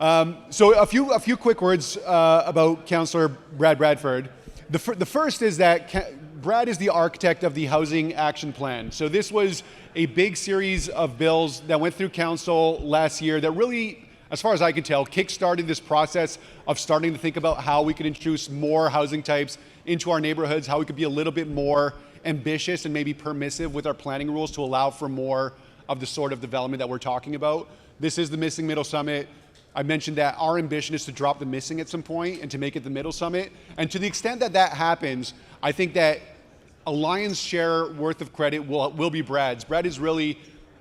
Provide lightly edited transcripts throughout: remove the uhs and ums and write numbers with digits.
So a few quick words about Councillor Bradford. The first is that Brad is the architect of the Housing Action Plan. So this was a big series of bills that went through council last year that really, as far as I can tell, kick-started this process of starting to think about how we could introduce more housing types into our neighborhoods, how we could be a little bit more ambitious and maybe permissive with our planning rules to allow for more of the sort of development that we're talking about. This is the Missing Middle Summit. I mentioned that our ambition is to drop the missing at some point and to make it the Middle Summit. And to the extent that that happens, I think that a lion's share worth of credit will be Brad's. Brad is really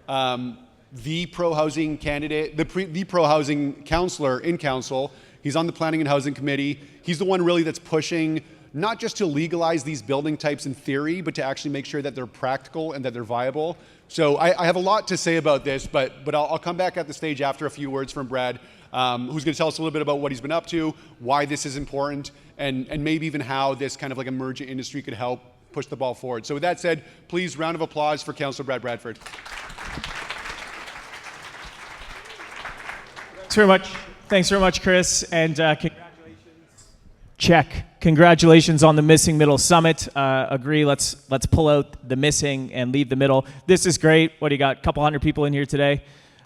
the pro-housing candidate, the pro-housing councillor in council. He's on the Planning and Housing Committee. He's the one really that's pushing not just to legalize these building types in theory, but to actually make sure that they're practical and that they're viable. So I have a lot to say about this, but I'll come back at the stage after a few words from Brad, who's going to tell us a little bit about what he's been up to, why this is important, and maybe even how this kind of like emergent industry could help push the ball forward. So with that said, please, round of applause for Councillor Bradford. Thanks very much, Chris, and congratulations. Check. Congratulations on the Missing Middle Summit. Agree. Let's pull out the missing and leave the middle. This is great. What do you got? A couple hundred people in here today.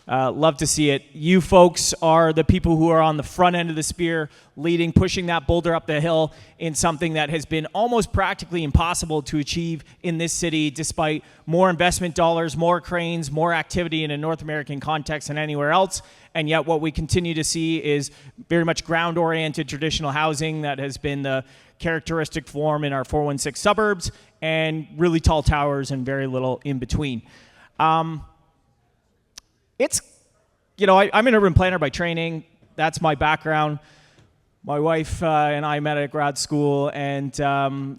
Love to see it. You folks are the people who are on the front end of the spear, leading, pushing that boulder up the hill in something that has been almost practically impossible to achieve in this city, despite more investment dollars, more cranes, more activity in a North American context than anywhere else. And yet what we continue to see is very much ground-oriented traditional housing that has been the characteristic form in our 416 suburbs, and really tall towers and very little in between. I'm an urban planner by training. That's my background. My wife and I met at grad school, and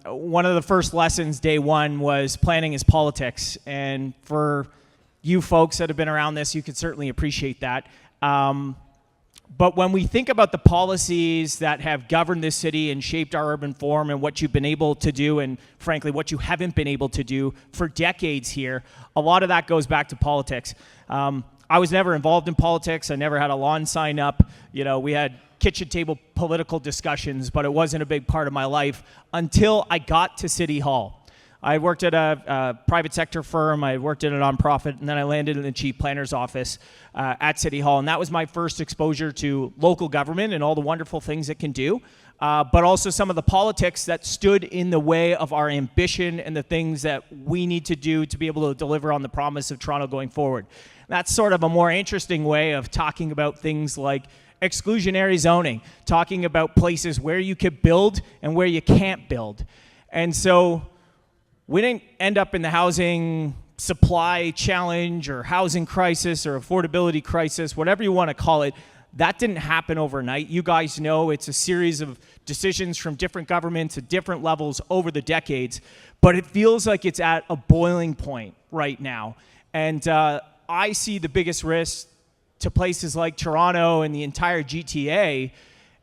one of the first lessons day one was planning is politics. And for you folks that have been around this, you can certainly appreciate that. But when we think about the policies that have governed this city and shaped our urban form and what you've been able to do, and frankly, what you haven't been able to do for decades here, a lot of that goes back to politics. I was never involved in politics. I never had a lawn sign up. We had kitchen table political discussions, but it wasn't a big part of my life until I got to City Hall. I worked at a private sector firm, I worked at a nonprofit, and then I landed in the chief planner's office at City Hall. And that was my first exposure to local government and all the wonderful things it can do, but also some of the politics that stood in the way of our ambition and the things that we need to do to be able to deliver on the promise of Toronto going forward. That's sort of a more interesting way of talking about things like exclusionary zoning, talking about places where you could build and where you can't build. And so we didn't end up in the housing supply challenge or housing crisis or affordability crisis, whatever you want to call it. That didn't happen overnight. You guys know it's a series of decisions from different governments at different levels over the decades, but it feels like it's at a boiling point right now. And I see the biggest risk to places like Toronto and the entire GTA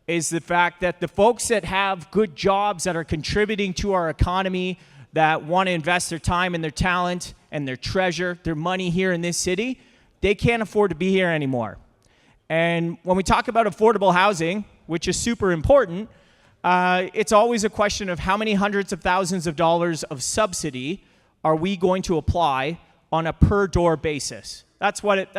is the fact that the folks that have good jobs that are contributing to our economy, that want to invest their time and their talent and their treasure, their money here in this city, they can't afford to be here anymore. And when we talk about affordable housing, which is super important, it's always a question of how many hundreds of thousands of dollars of subsidy are we going to apply on a per door basis. That's what it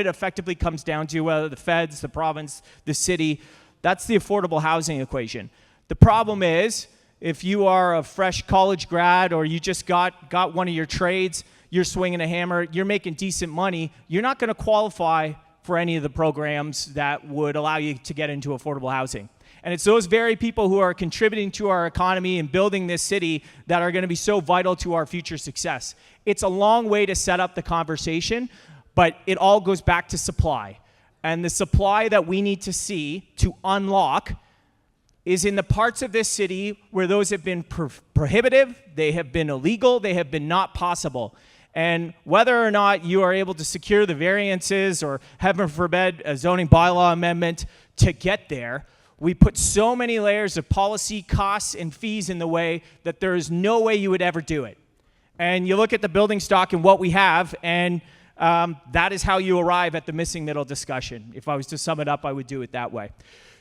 effectively comes down to, whether the feds, the province, the city. That's the affordable housing equation. The problem is, if you are a fresh college grad or you just got one of your trades, you're swinging a hammer, you're making decent money, you're not going to qualify for any of the programs that would allow you to get into affordable housing. And it's those very people who are contributing to our economy and building this city that are going to be so vital to our future success. It's a long way to set up the conversation, but it all goes back to supply. And the supply that we need to see to unlock is in the parts of this city where those have been prohibitive, they have been illegal, they have been not possible. And whether or not you are able to secure the variances or, heaven forbid, a zoning bylaw amendment to get there, we put so many layers of policy, costs, and fees in the way that there is no way you would ever do it. And you look at the building stock and what we have, and that is how you arrive at the missing middle discussion. If I was to sum it up, I would do it that way.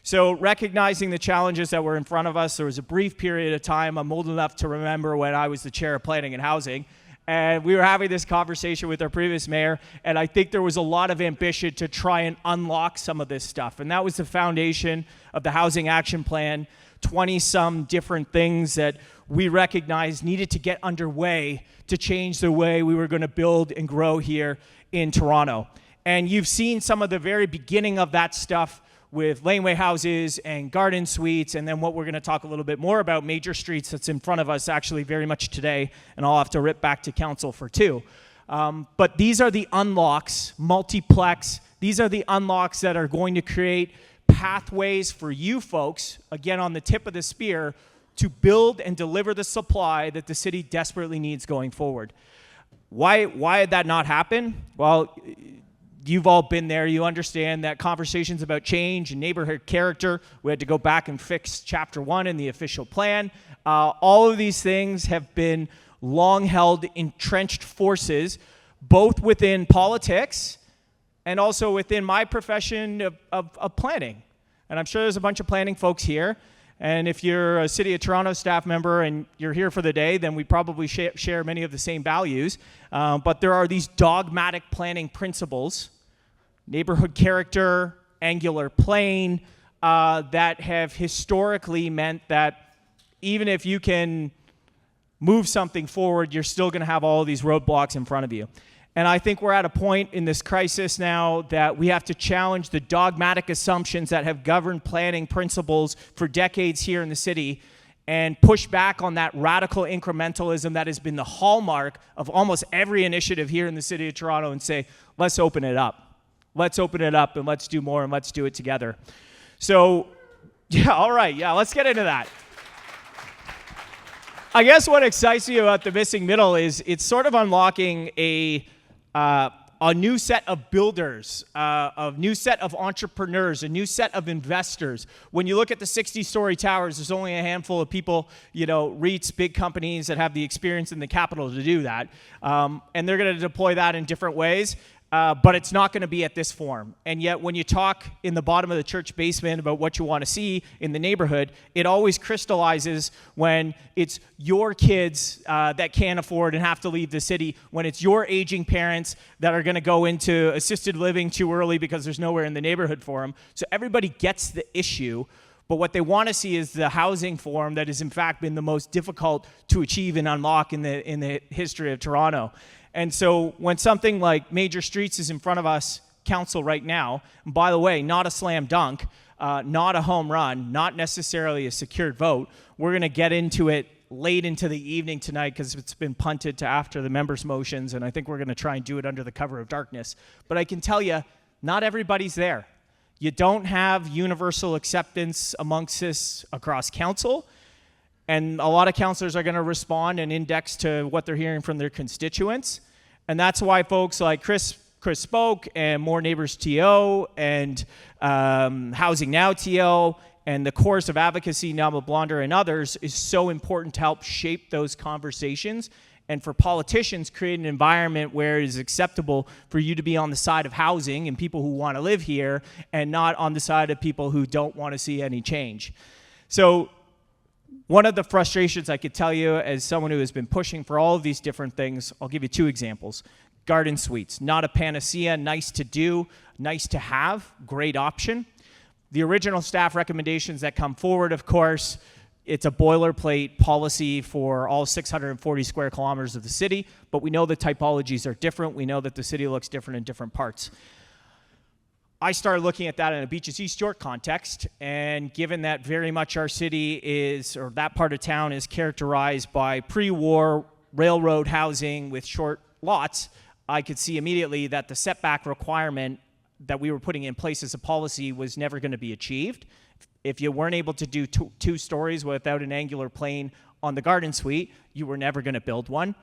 So recognizing the challenges that were in front of us, there was a brief period of time, I'm old enough to remember when I was the chair of planning and housing, and we were having this conversation with our previous mayor, and I think there was a lot of ambition to try and unlock some of this stuff. And that was the foundation of the Housing Action Plan, 20-some different things that we recognized needed to get underway to change the way we were going to build and grow here in Toronto. And you've seen some of the very beginning of that stuff with laneway houses and garden suites, and then what we're going to talk a little bit more about, major streets, that's in front of us actually very much today, and I'll have to rip back to council for two. But these are the unlocks, multiplex, these are the unlocks that are going to create pathways for you folks, again on the tip of the spear, to build and deliver the supply that the city desperately needs going forward. Why did that not happen? Well, you've all been there. You understand that conversations about change and neighborhood character, we had to go back and fix Chapter 1 in the official plan. All of these things have been long-held entrenched forces, both within politics and also within my profession of planning. And I'm sure there's a bunch of planning folks here. And if you're a City of Toronto staff member and you're here for the day, then we probably share many of the same values. But there are these dogmatic planning principles, neighborhood character, angular plane, that have historically meant that even if you can move something forward, you're still going to have all of these roadblocks in front of you. And I think we're at a point in this crisis now that we have to challenge the dogmatic assumptions that have governed planning principles for decades here in the city and push back on that radical incrementalism that has been the hallmark of almost every initiative here in the City of Toronto and say, let's open it up. Let's open it up and let's do more and let's do it together. So, yeah, all right, yeah, let's get into that. I guess what excites me about the missing middle is it's sort of unlocking a new set of builders, a new set of entrepreneurs, a new set of investors. When you look at the 60-story towers, there's only a handful of people, REITs, big companies that have the experience and the capital to do that. And they're going to deploy that in different ways. But it's not going to be at this form. And yet when you talk in the bottom of the church basement about what you want to see in the neighborhood, it always crystallizes when it's your kids that can't afford and have to leave the city, when it's your aging parents that are going to go into assisted living too early because there's nowhere in the neighborhood for them. So everybody gets the issue. But what they want to see is the housing form that has in fact been the most difficult to achieve and unlock in the history of Toronto. And so when something like major streets is in front of us, council right now, and by the way, not a slam dunk, not a home run, not necessarily a secured vote, we're going to get into it late into the evening tonight because it's been punted to after the members' motions, and I think we're going to try and do it under the cover of darkness. But I can tell you, not everybody's there. You don't have universal acceptance amongst this across council. And a lot of councillors are going to respond and index to what they're hearing from their constituents. And that's why folks like Chris spoke, and More Neighbors TO, and Housing Now TO, and the Chorus of Advocacy, Nama Blonder, and others is so important to help shape those conversations. And for politicians, create an environment where it is acceptable for you to be on the side of housing and people who want to live here, and not on the side of people who don't want to see any change. So one of the frustrations I could tell you as someone who has been pushing for all of these different things, I'll give you two examples. Garden suites, not a panacea, nice to do, nice to have, great option. The original staff recommendations that come forward, of course, it's a boilerplate policy for all 640 square kilometers of the city, but we know the typologies are different. We know that the city looks different in different parts. I started looking at that in a Beaches East York context, and given that very much our city is, or that part of town is characterized by pre-war railroad housing with short lots, I could see immediately that the setback requirement that we were putting in place as a policy was never going to be achieved. If you weren't able to do two stories without an angular plane on the garden suite, you were never going to build one.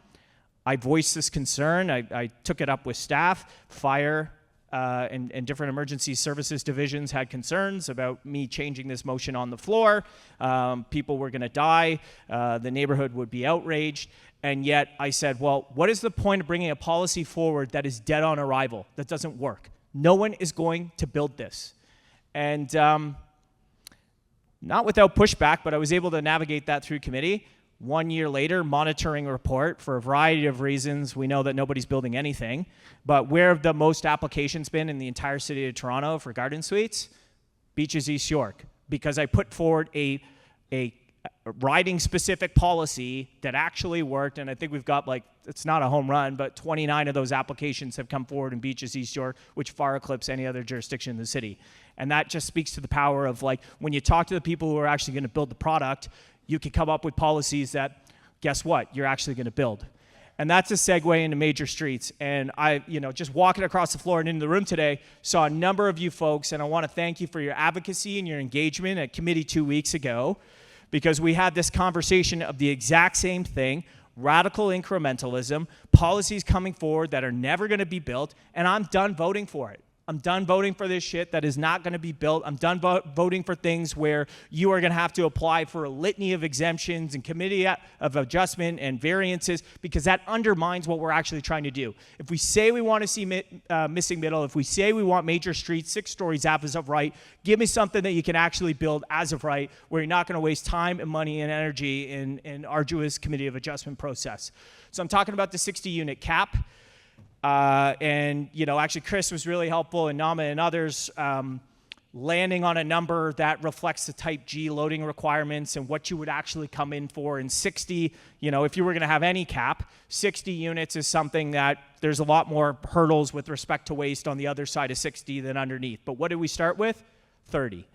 I voiced this concern. I took it up with staff, fire, and different emergency services divisions had concerns about me changing this motion on the floor. People were going to die. The neighborhood would be outraged. And yet I said, well, what is the point of bringing a policy forward that is dead on arrival, that doesn't work? No one is going to build this. And not without pushback, but I was able to navigate that through committee. 1 year later, monitoring report, for a variety of reasons, we know that nobody's building anything. But where have the most applications been in the entire city of Toronto for garden suites? Beaches East York. Because I put forward a riding-specific policy that actually worked, and I think we've got, like, it's not a home run, but 29 of those applications have come forward in Beaches East York, which far eclipse any other jurisdiction in the city. And that just speaks to the power of, like, when you talk to the people who are actually going to build the product, you can come up with policies that, guess what, you're actually going to build. And that's a segue into major streets. And I, just walking across the floor and into the room today, saw a number of you folks, and I want to thank you for your advocacy and your engagement at committee 2 weeks ago, because we had this conversation of the exact same thing, radical incrementalism, policies coming forward that are never going to be built, and I'm done voting for it. I'm done voting for this shit that is not going to be built. I'm done voting for things where you are going to have to apply for a litany of exemptions and committee of adjustment and variances, because that undermines what we're actually trying to do. If we say we want to see missing middle, if we say we want major streets 6 stories as of right, give me something that you can actually build as of right, where you're not going to waste time and money and energy in an arduous committee of adjustment process. So I'm talking about the 60-unit cap. Actually Chris was really helpful, and Nama and others, landing on a number that reflects the type G loading requirements and what you would actually come in for. In 60, if you were going to have any cap, 60 units is something that there's a lot more hurdles with respect to waste on the other side of 60 than underneath. But what did we start with? 30.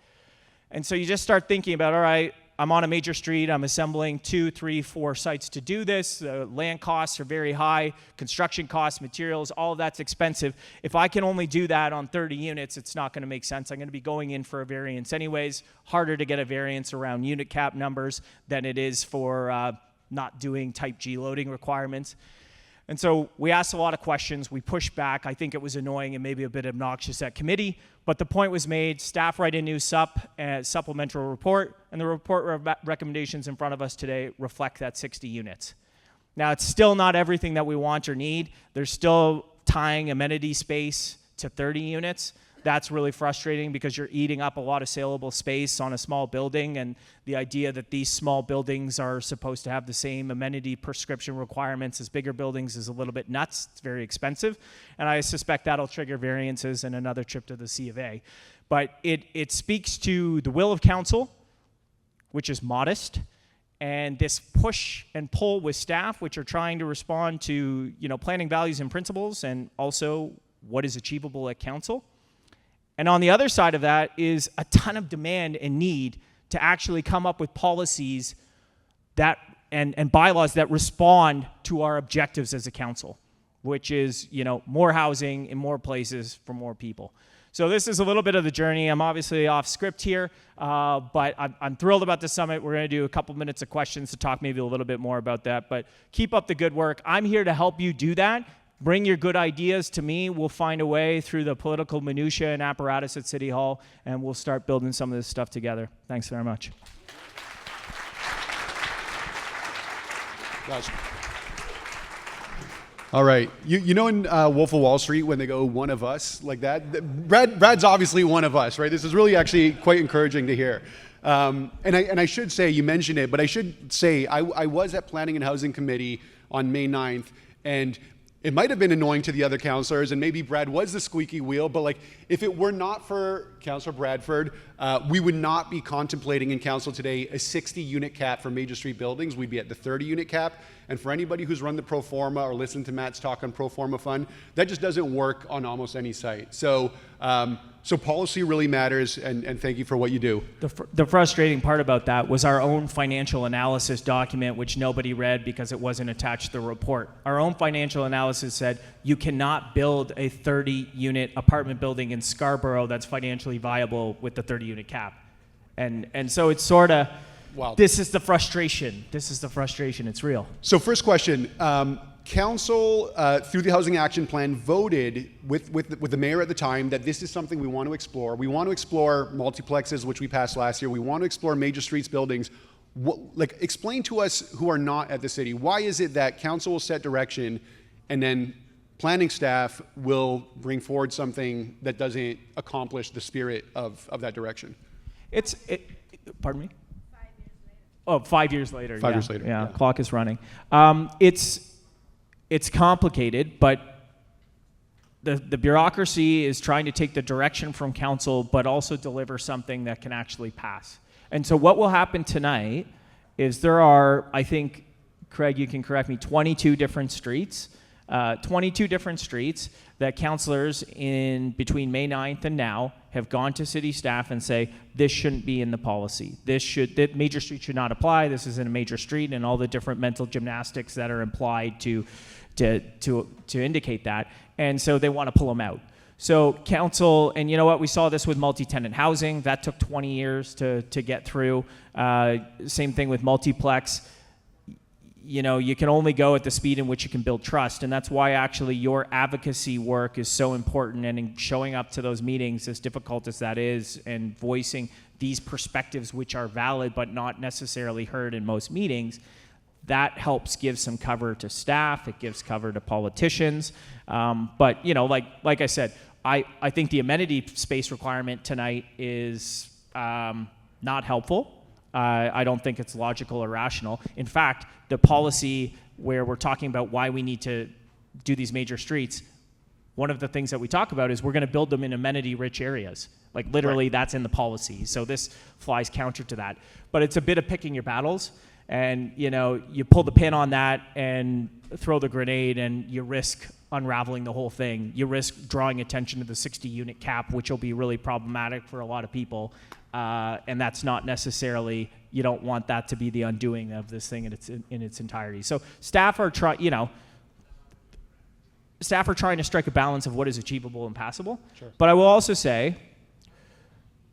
And so you just start thinking about, all right, I'm on a major street, I'm assembling 2, 3, 4 sites to do this. Land costs are very high, construction costs, materials, all of that's expensive. If I can only do that on 30 units, it's not going to make sense. I'm going to be going in for a variance anyways. Harder to get a variance around unit cap numbers than it is for not doing type G loading requirements. And so we asked a lot of questions. We pushed back. I think it was annoying and maybe a bit obnoxious at committee, but the point was made. Staff write a new supplemental report, and the report recommendations in front of us today reflect that 60 units. Now, it's still not everything that we want or need. There's still tying amenity space to 30 units. That's really frustrating because you're eating up a lot of saleable space on a small building, and the idea that these small buildings are supposed to have the same amenity prescription requirements as bigger buildings is a little bit nuts. It's very expensive, and I suspect that'll trigger variances and another trip to the C of A. But it speaks to the will of council, which is modest, and this push and pull with staff, which are trying to respond to planning values and principles, and also what is achievable at council. And on the other side of that is a ton of demand and need to actually come up with policies that and bylaws that respond to our objectives as a council, which is, more housing in more places for more people. So this is a little bit of the journey. I'm obviously off script here, but I'm thrilled about the summit. We're going to do a couple minutes of questions to talk maybe a little bit more about that, but keep up the good work. I'm here to help you do that. Bring your good ideas to me. We'll find a way through the political minutia and apparatus at City Hall, and we'll start building some of this stuff together. Thanks very much. Gotcha. All right. You know in Wolf of Wall Street when they go, one of us, like that? Brad's obviously one of us, right? This is really actually quite encouraging to hear. And I should say, you mentioned it, but I should say I was at Planning and Housing Committee on May 9th, and it might have been annoying to the other councillors, and maybe Brad was the squeaky wheel, but like if it were not for Councillor Bradford, we would not be contemplating in council today a 60-unit cap for major street buildings. We'd be at the 30-unit cap. And for anybody who's run the pro forma or listened to Matt's talk on pro forma fund, that just doesn't work on almost any site. So policy really matters, and thank you for what you do. The frustrating part about that was our own financial analysis document, which nobody read because it wasn't attached to the report. Our own financial analysis said you cannot build a 30-unit apartment building in Scarborough that's financially viable with the 30-unit cap. And so it's sort of, wow. This is the frustration. It's real. So first question, Council, through the Housing Action Plan, voted with the mayor at the time that this is something we want to explore. We want to explore multiplexes, which we passed last year. We want to explore major streets buildings. Explain to us who are not at the city, why is it that council will set direction and then planning staff will bring forward something that doesn't accomplish the spirit of that direction? Pardon me? 5 years later. Oh, 5 years later. 5 years later. Yeah, clock is running. It's complicated, but the bureaucracy is trying to take the direction from council, but also deliver something that can actually pass. And so what will happen tonight is there are, I think, Craig, you can correct me, 22 different streets that councillors in between May 9th and now have gone to city staff and say, this shouldn't be in the policy. That major street should not apply. This isn't a major street, and all the different mental gymnastics that are implied to indicate that. And so they want to pull them out. So council, and you know what, we saw this with multi-tenant housing. That took 20 years to get through. Same thing with multiplex. You know, you can only go at the speed in which you can build trust, and that's why actually your advocacy work is so important, and in showing up to those meetings, as difficult as that is, and voicing these perspectives which are valid but not necessarily heard in most meetings, that helps give some cover to staff, it gives cover to politicians. But, you know, like I said, I think the amenity space requirement tonight is not helpful. I don't think it's logical or rational. In fact, the policy where we're talking about why we need to do these major streets, one of the things that we talk about is we're going to build them in amenity-rich areas. Like literally, right. That's in the policy. So this flies counter to that. But it's a bit of picking your battles. And, you know, you pull the pin on that and throw the grenade, and you risk unraveling the whole thing. You risk drawing attention to the 60-unit cap, which will be really problematic for a lot of people. And that's not necessarily, you don't want that to be the undoing of this thing in its entirety. So staff are trying to strike a balance of what is achievable and passable. Sure. But I will also say,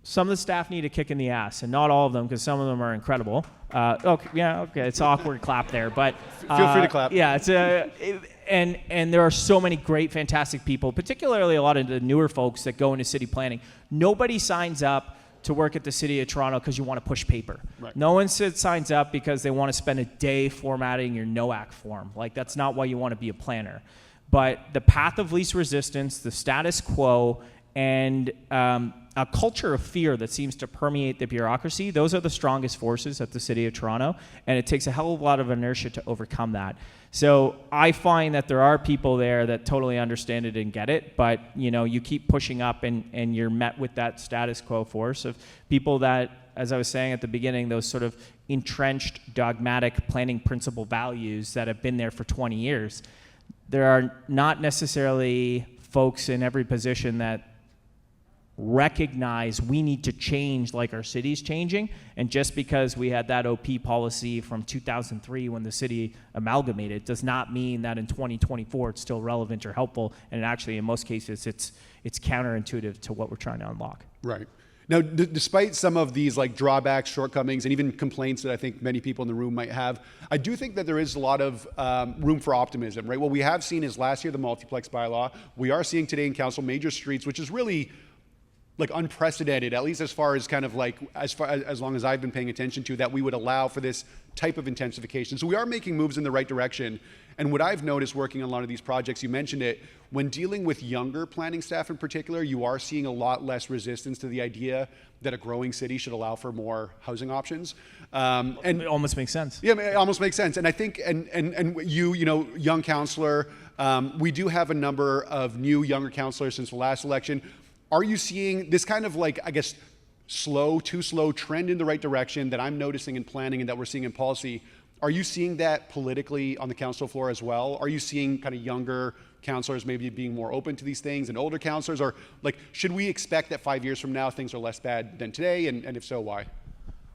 some of the staff need a kick in the ass, and not all of them, because some of them are incredible. Okay, it's awkward clap there, but feel free to clap. Yeah, and there are so many great, fantastic people, particularly a lot of the newer folks that go into city planning. Nobody signs up to work at the City of Toronto because you want to push paper. Right. No one signs up because they want to spend a day formatting your NOAC form. Like, that's not why you want to be a planner. But the path of least resistance, the status quo, and a culture of fear that seems to permeate the bureaucracy, those are the strongest forces at the City of Toronto, and it takes a hell of a lot of inertia to overcome that. So I find that there are people there that totally understand it and get it, but you know, you keep pushing up and you're met with that status quo force of people that, as I was saying at the beginning, those sort of entrenched, dogmatic planning principle values that have been there for 20 years. There are not necessarily folks in every position that recognize we need to change like our city's changing, and just because we had that OP policy from 2003 when the city amalgamated does not mean that in 2024 it's still relevant or helpful, and actually in most cases it's counterintuitive to what we're trying to unlock. Right. Now, despite some of these like drawbacks, shortcomings, and even complaints that I think many people in the room might have, I do think that there is a lot of room for optimism, right? What we have seen is last year the multiplex bylaw. We are seeing today in council major streets, which is really like unprecedented, at least as far as kind of like, as long as I've been paying attention to, that we would allow for this type of intensification. So we are making moves in the right direction. And what I've noticed working on a lot of these projects, you mentioned it, when dealing with younger planning staff in particular, you are seeing a lot less resistance to the idea that a growing city should allow for more housing options. And it almost makes sense. Yeah, it almost makes sense. And I think, and you know, young councillor, we do have a number of new younger councillors since the last election. Are you seeing this kind of like, I guess, too slow trend in the right direction that I'm noticing in planning and that we're seeing in policy? Are you seeing that politically on the council floor as well? Are you seeing kind of younger councillors maybe being more open to these things and older councillors? Or like, should we expect that 5 years from now things are less bad than today? And if so, why?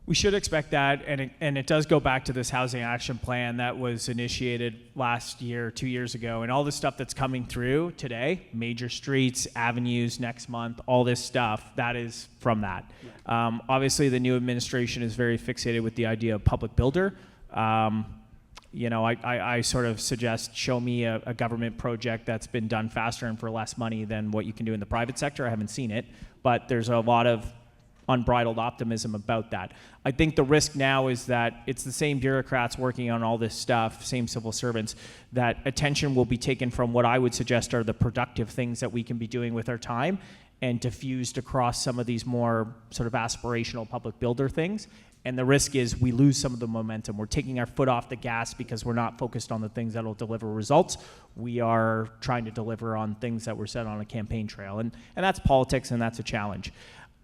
We should expect that, and it does go back to this housing action plan that was initiated last year, 2 years ago, and all the stuff that's coming through today, major streets, avenues next month, all this stuff, that is from that. Obviously, the new administration is very fixated with the idea of public builder. I sort of suggest show me a government project that's been done faster and for less money than what you can do in the private sector. I haven't seen it, but there's a lot of unbridled optimism about that. I think the risk now is that it's the same bureaucrats working on all this stuff, same civil servants, that attention will be taken from what I would suggest are the productive things that we can be doing with our time and diffused across some of these more sort of aspirational public builder things. And the risk is we lose some of the momentum. We're taking our foot off the gas because we're not focused on the things that will deliver results. We are trying to deliver on things that were set on a campaign trail. And that's politics, and that's a challenge.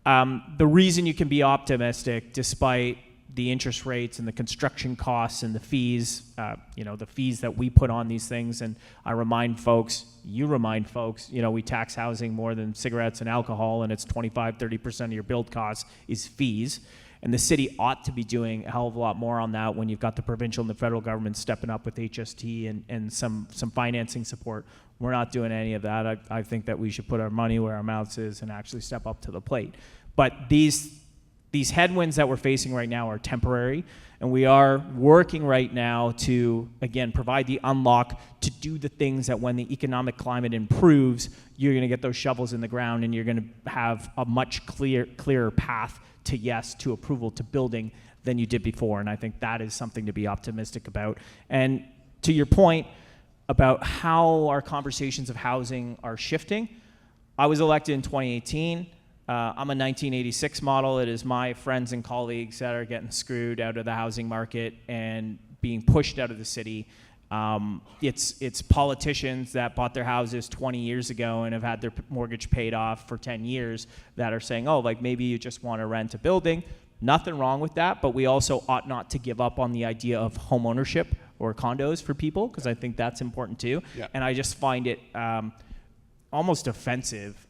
The reason you can be optimistic despite the interest rates and the construction costs and the fees, the fees that we put on these things, and I remind folks, we tax housing more than cigarettes and alcohol, and it's 25-30% of your build costs is fees. And the city ought to be doing a hell of a lot more on that when you've got the provincial and the federal government stepping up with HST and some financing support. We're not doing any of that. I think that we should put our money where our mouths is and actually step up to the plate. But these headwinds that we're facing right now are temporary, and we are working right now to, again, provide the unlock to do the things that when the economic climate improves, you're going to get those shovels in the ground and you're going to have a much clearer path to yes, to approval, to building than you did before. And I think that is something to be optimistic about. And to your point about how our conversations of housing are shifting, I was elected in 2018. I'm a 1986 model. It is my friends and colleagues that are getting screwed out of the housing market and being pushed out of the city. It's politicians that bought their houses 20 years ago and have had their mortgage paid off for 10 years that are saying, maybe you just want to rent a building. Nothing wrong with that, but we also ought not to give up on the idea of home ownership or condos for people, because I think that's important too. Yeah. And I just find it almost offensive.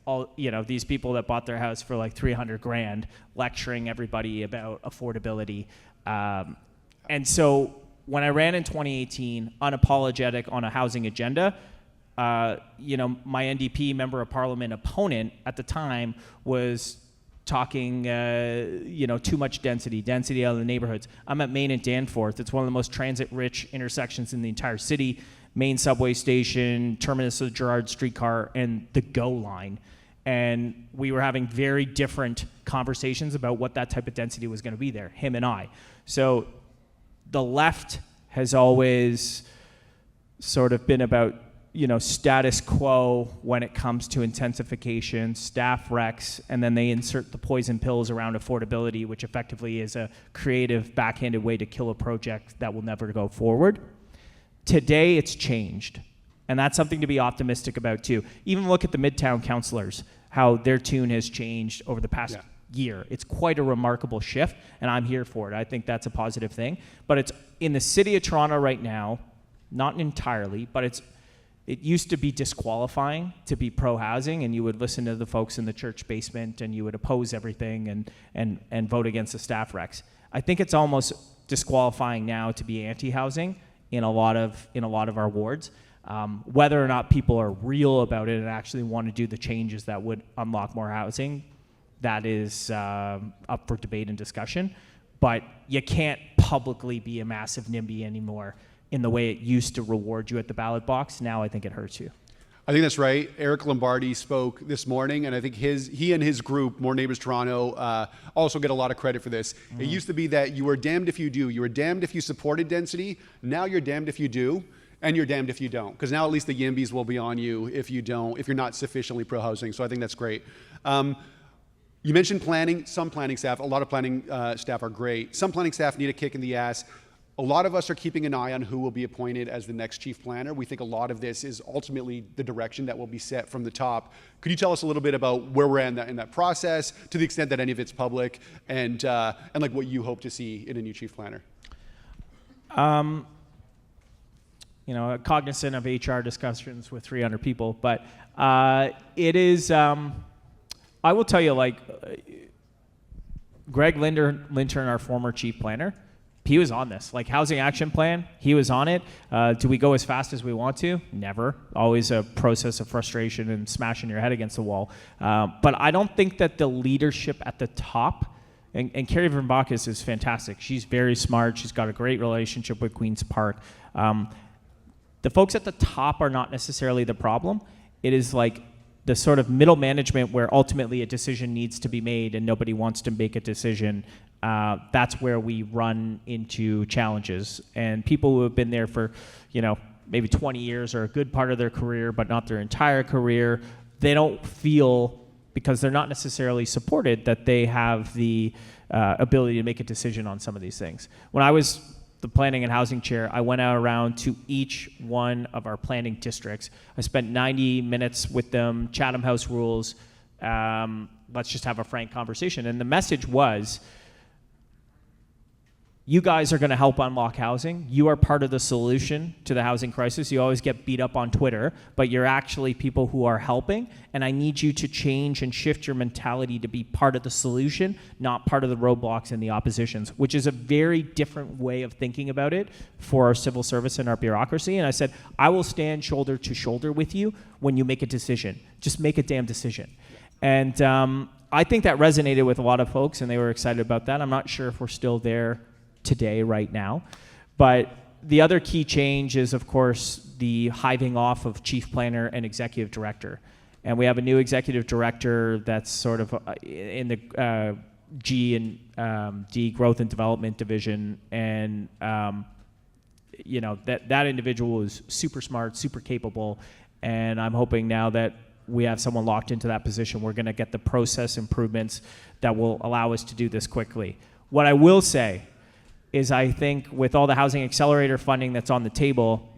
These people that bought their house for like $300,000 lecturing everybody about affordability. And so when I ran in 2018, unapologetic on a housing agenda, my NDP member of parliament opponent at the time was talking, too much density out of the neighborhoods. I'm at Main and Danforth. It's one of the most transit-rich intersections in the entire city. Main subway station, terminus of the Gerrard streetcar, and the GO line. And we were having very different conversations about what that type of density was going to be there, him and I. So the left has always sort of been about, status quo when it comes to intensification, staff recs, and then they insert the poison pills around affordability, which effectively is a creative, backhanded way to kill a project that will never go forward. Today, it's changed, and that's something to be optimistic about too. Even look at the Midtown councillors, how their tune has changed over the past year. It's quite a remarkable shift, and I'm here for it. I think that's a positive thing. But it's in the city of Toronto right now, not entirely, but it used to be disqualifying to be pro-housing, and you would listen to the folks in the church basement, and you would oppose everything and vote against the staff recs. I think it's almost disqualifying now to be anti-housing in a lot of our wards. Whether or not people are real about it and actually want to do the changes that would unlock more housing, that is up for debate and discussion. But you can't publicly be a massive NIMBY anymore in the way it used to reward you at the ballot box. Now I think it hurts you. I think that's right. Eric Lombardi spoke this morning, and I think he and his group, More Neighbors Toronto, also get a lot of credit for this. Mm-hmm. It used to be that you were damned if you do. You were damned if you supported density. Now you're damned if you do, and you're damned if you don't. Because now at least the YIMBYs will be on you if you don't, if you're not sufficiently pro-housing. So I think that's great. You mentioned planning. Some planning staff, a lot of planning staff are great. Some planning staff need a kick in the ass. A lot of us are keeping an eye on who will be appointed as the next chief planner. We think a lot of this is ultimately the direction that will be set from the top. Could you tell us a little bit about where we're at in that process, to the extent that any of it's public, and like what you hope to see in a new chief planner? Cognizant of HR discussions with 300 people, but it is. I will tell you, Greg Lintern, our former chief planner, he was on this. Housing action plan, he was on it. Do we go as fast as we want to? Never. Always a process of frustration and smashing your head against the wall. But I don't think that the leadership at the top And Carrie Vermbakis is fantastic. She's very smart. She's got a great relationship with Queen's Park. The folks at the top are not necessarily the problem. It is like the sort of middle management where ultimately a decision needs to be made and nobody wants to make a decision. That's where we run into challenges. And people who have been there for, maybe 20 years or a good part of their career, but not their entire career, they don't feel, because they're not necessarily supported, that they have the ability to make a decision on some of these things. When I was the planning and housing chair, I went out around to each one of our planning districts. I spent 90 minutes with them, Chatham House rules, let's just have a frank conversation. And the message was, you guys are going to help unlock housing. You are part of the solution to the housing crisis. You always get beat up on Twitter, but you're actually people who are helping, and I need you to change and shift your mentality to be part of the solution, not part of the roadblocks and the oppositions, which is a very different way of thinking about it for our civil service and our bureaucracy. And I said, I will stand shoulder to shoulder with you when you make a decision. Just make a damn decision. And I think that resonated with a lot of folks, and they were excited about that. I'm not sure if we're still there today, right now. But the other key change is, of course, the hiving off of chief planner and executive director. And we have a new executive director that's sort of in the G and D growth and development division. And, that individual is super smart, super capable. And I'm hoping now that we have someone locked into that position, we're going to get the process improvements that will allow us to do this quickly. What I will say is, I think with all the housing accelerator funding that's on the table,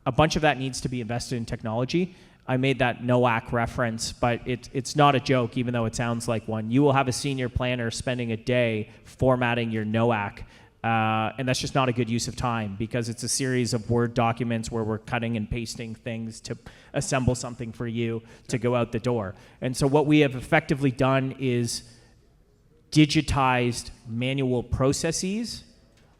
a bunch of that needs to be invested in technology. I made that NOAC reference, but it's not a joke, even though it sounds like one. You will have a senior planner spending a day formatting your NOAC, and that's just not a good use of time, because it's a series of Word documents where we're cutting and pasting things to assemble something for you to go out the door. And so what we have effectively done is digitized manual processes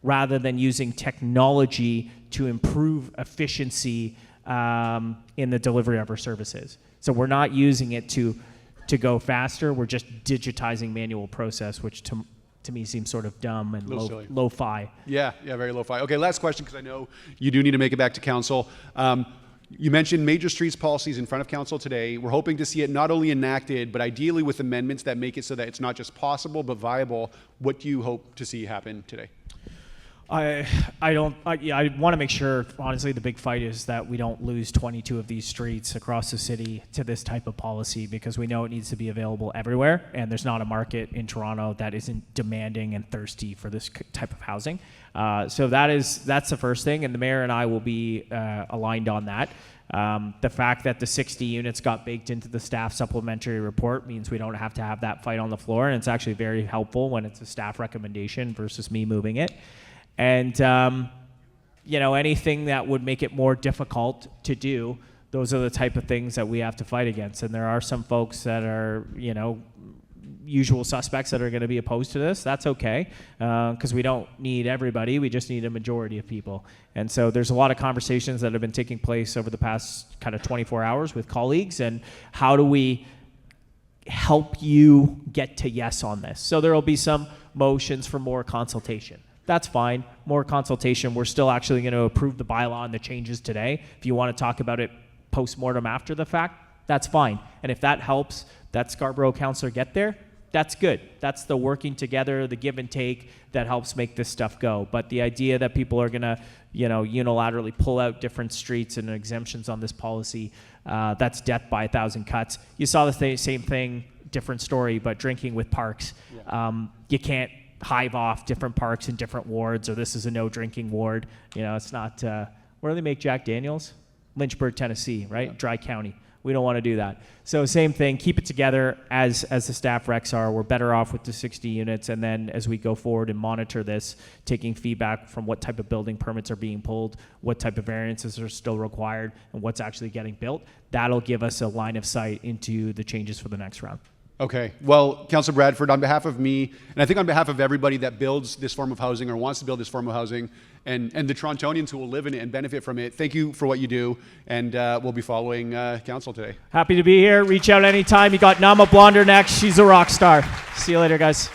rather than using technology to improve efficiency in the delivery of our services. So we're not using it to go faster. We're just digitizing manual process, which to me seems sort of dumb and lo-fi. Yeah, very lo-fi. Okay, last question, because I know you do need to make it back to council. You mentioned major streets policies in front of council today. We're hoping to see it not only enacted, but ideally with amendments that make it so that it's not just possible, but viable. What do you hope to see happen today? I want to make sure, honestly, the big fight is that we don't lose 22 of these streets across the city to this type of policy, because we know it needs to be available everywhere, and there's not a market in Toronto that isn't demanding and thirsty for this type of housing. So that's the first thing, and the mayor and I will be aligned on that. The fact that the 60 units got baked into the staff supplementary report means we don't have to have that fight on the floor, and it's actually very helpful when it's a staff recommendation versus me moving it. And, anything that would make it more difficult to do, those are the type of things that we have to fight against. And there are some folks that are, usual suspects that are going to be opposed to this. That's okay, because we don't need everybody. We just need a majority of people. And so there's a lot of conversations that have been taking place over the past kind of 24 hours with colleagues. And how do we help you get to yes on this? So there will be some motions for more consultation. That's fine. More consultation. We're still actually going to approve the bylaw and the changes today. If you want to talk about it post-mortem after the fact, that's fine. And if that helps that Scarborough councillor get there, that's good. That's the working together, the give and take that helps make this stuff go. But the idea that people are going to, unilaterally pull out different streets and exemptions on this policy, that's death by 1,000 cuts. You saw the same thing, different story, but drinking with parks. Yeah. You can't hive off different parks in different wards, or this is a no drinking ward. It's not, where do they make Jack Daniels? Lynchburg, Tennessee, right? Yeah. Dry County. We don't want to do that. So same thing, keep it together as the staff recs are. We're better off with the 60 units, and then as we go forward and monitor this, taking feedback from what type of building permits are being pulled, what type of variances are still required, and what's actually getting built, that'll give us a line of sight into the changes for the next round. Okay. Well, Councillor Bradford, on behalf of me, and I think on behalf of everybody that builds this form of housing or wants to build this form of housing, and the Torontonians who will live in it and benefit from it, thank you for what you do, and we'll be following council today. Happy to be here. Reach out anytime. You got Nama Blonder next. She's a rock star. See you later, guys.